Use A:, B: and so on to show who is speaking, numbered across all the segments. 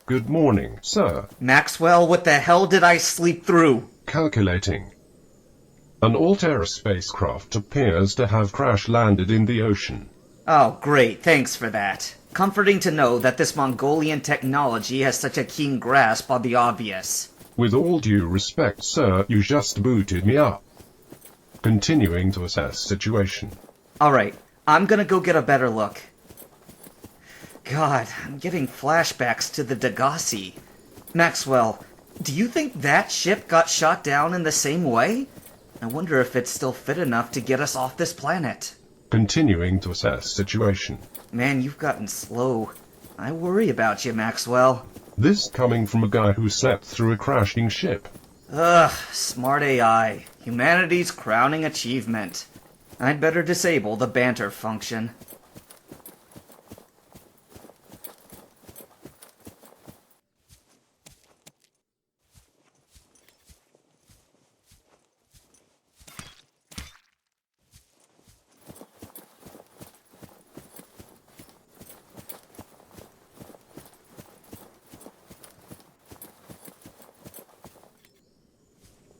A: Good morning, sir.
B: Maxwell, what the hell did I sleep through?
A: Calculating. An Altera spacecraft appears to have crash-landed in the ocean.
B: Oh, great, thanks for that. Comforting to know that this Mongolian technology has such a keen grasp on the obvious.
A: With all due respect, sir, you just booted me up. Continuing to assess situation.
B: Alright, I'm gonna go get a better look. God, I'm getting flashbacks to the Degasi. Maxwell, do you think that ship got shot down in the same way? I wonder if it's still fit enough to get us off this planet.
A: Continuing to assess situation.
B: Man, you've gotten slow. I worry about you, Maxwell.
A: This coming from a guy who slept through a crashing ship.
B: Ugh, smart AI. Humanity's crowning achievement. I'd better disable the banter function.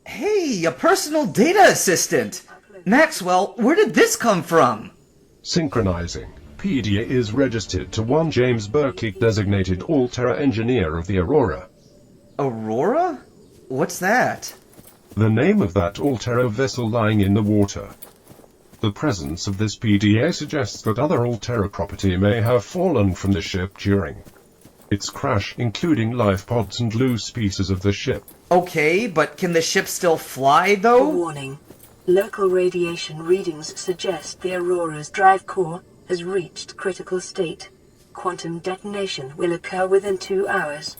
B: Hey, a personal data assistant! Maxwell, where did this come from?
A: Synchronizing. PDA is registered to one James Berkeley, designated Altera engineer of the Aurora.
B: Aurora? What's that?
A: The name of that Altera vessel lying in the water. The presence of this PDA suggests that other Altera property may have fallen from the ship during its crash, including life pods and loose pieces of the ship.
B: Okay, but can the ship still fly, though?
C: Warning. Local radiation readings suggest the Aurora's drive core has reached critical state. Quantum detonation will occur within 2 hours.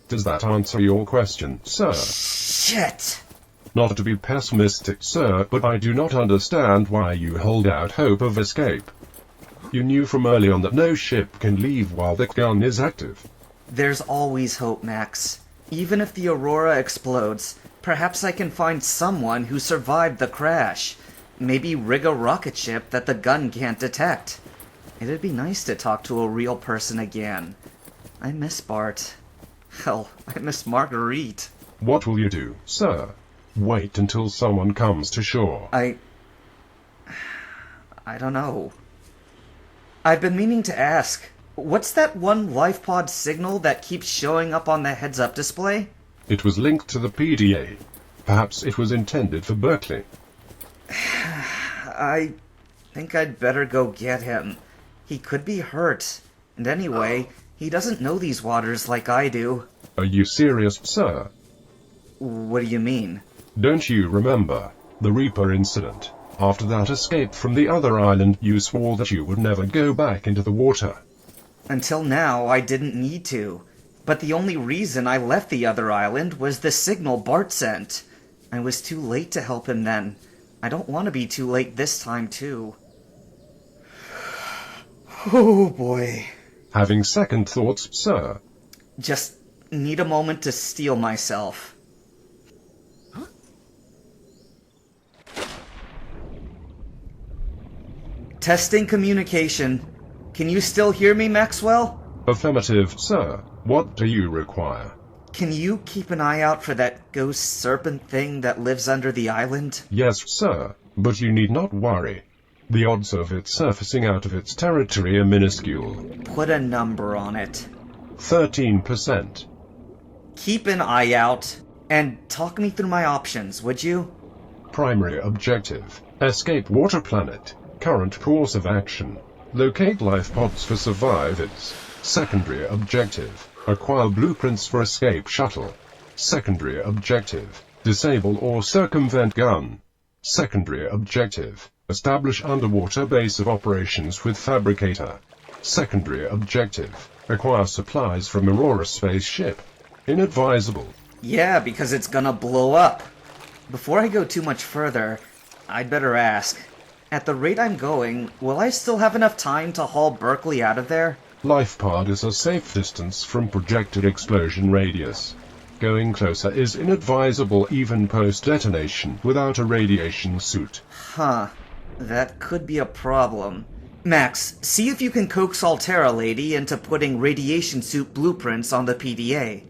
A: Does that answer your question, sir?
B: Shit!
A: Not to be pessimistic, sir, but I do not understand why you hold out hope of escape. You knew from early on that no ship can leave while the gun is active.
B: There's always hope, Max. Even if the Aurora explodes, perhaps I can find someone who survived the crash. Maybe rig a rocket ship that the gun can't detect. It'd be nice to talk to a real person again. I miss Bart. Hell, I miss Marguerite.
A: What will you do, sir? Wait until someone comes to shore.
B: I don't know. I've been meaning to ask, what's that one life pod signal that keeps showing up on the heads-up display?
A: It was linked to the PDA. Perhaps it was intended for Berkeley.
B: I think I'd better go get him. He could be hurt. And anyway, he doesn't know these waters like I do.
A: Are you serious, sir?
B: What do you mean?
A: Don't you remember the Reaper incident? After that escape from the other island, you swore that you would never go back into the water.
B: Until now, I didn't need to. But the only reason I left the other island was the signal Bart sent. I was too late to help him then. I don't want to be too late this time, too. Oh, boy.
A: Having second thoughts, sir?
B: Just need a moment to steel myself. Testing communication. Can you still hear me, Maxwell?
A: Affirmative, sir. What do you require?
B: Can you keep an eye out for that ghost serpent thing that lives under the island?
A: Yes, sir, but you need not worry. The odds of it surfacing out of its territory are minuscule.
B: Put a number on it.
A: 13%.
B: Keep an eye out, and talk me through my options, would you?
A: Primary objective. Escape water planet. Current course of action. Locate life pods for survivors. Secondary objective. Acquire blueprints for escape shuttle. Secondary objective. Disable or circumvent gun. Secondary objective. Establish underwater base of operations with fabricator. Secondary objective. Acquire supplies from Aurora spaceship. Inadvisable.
B: Yeah, because it's gonna blow up. Before I go too much further, I'd better ask. At the rate I'm going, will I still have enough time to haul Berkeley out of there?
A: Life pod is a safe distance from projected explosion radius. Going closer is inadvisable even post-detonation without a radiation suit.
B: Huh. That could be a problem. Max, see if you can coax Altera Lady into putting radiation suit blueprints on the PDA.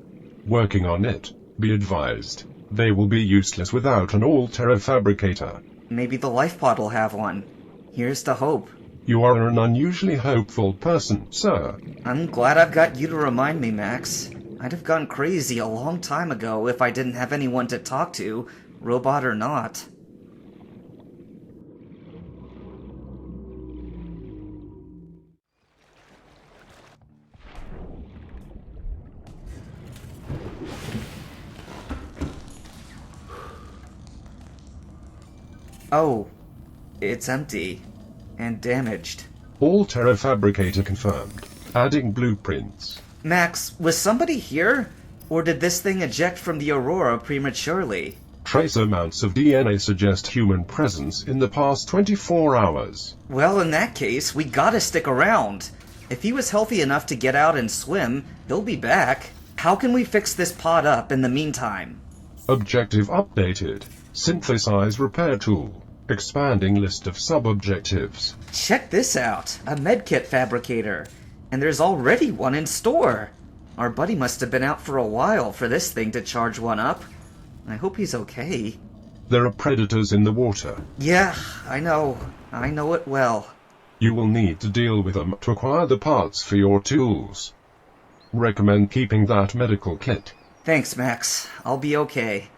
A: Working on it. Be advised, they will be useless without an Altera fabricator.
B: Maybe the life pod will have one. Here's to hope.
A: You are an unusually hopeful person, sir.
B: I'm glad I've got you to remind me, Max. I'd have gone crazy a long time ago if I didn't have anyone to talk to, robot or not. Oh, it's empty. And damaged.
A: Altera fabricator confirmed. Adding blueprints.
B: Max, was somebody here? Or did this thing eject from the Aurora prematurely?
A: Trace amounts of DNA suggest human presence in the past 24 hours.
B: Well, in that case, we gotta stick around. If he was healthy enough to get out and swim, he'll be back. How can we fix this pod up in the meantime?
A: Objective updated. Synthesize repair tool. Expanding list of sub-objectives.
B: Check this out, a medkit fabricator. And there's already one in store. Our buddy must have been out for a while for this thing to charge one up. I hope he's okay.
A: There are predators in the water.
B: Yeah, I know it well.
A: You will need to deal with them to acquire the parts for your tools. Recommend keeping that medical kit.
B: Thanks, Max. I'll be okay.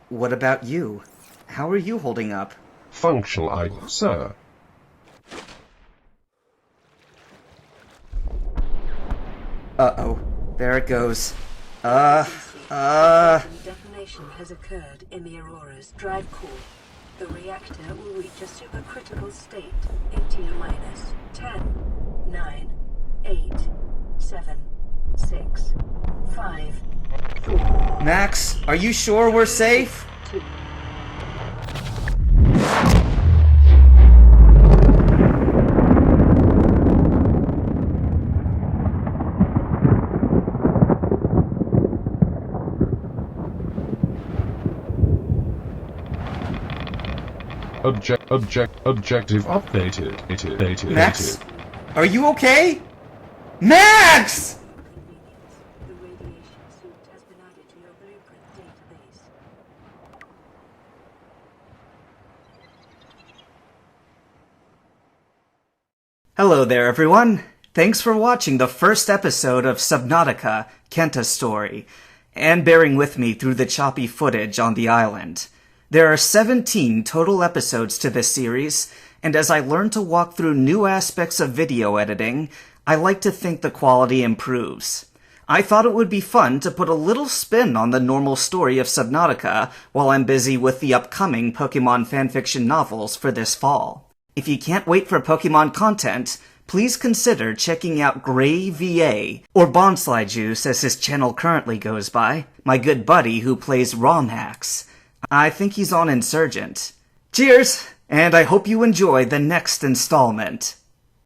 B: What about you? How are you holding up?
A: Functional, sir.
C: Uh-oh. There it goes. Detonation has occurred in the Aurora's drive core. The reactor will reach a supercritical state in T-minus 10, 9, 8, 7, 6, 5, 4...
B: Max, are you sure we're safe?
C: 2...
A: Objective updated.
B: Max, are you okay? Max!
C: The radiation suit has been added to your blueprint database.
B: Hello there, everyone. Thanks for watching the first episode of Subnautica, Kenta's story, and bearing with me through the choppy footage on the island. There are 17 total episodes to this series, and as I learn to walk through new aspects of video editing, I like to think the quality improves. I thought it would be fun to put a little spin on the normal story of Subnautica while I'm busy with the upcoming Pokemon fanfiction novels for this fall. If you can't wait for Pokemon content, please consider checking out Gray VA, or BonslyJuice as his channel currently goes by, my good buddy who plays ROM hacks. I think he's on Insurgent. Cheers, and I hope you enjoy the next installment.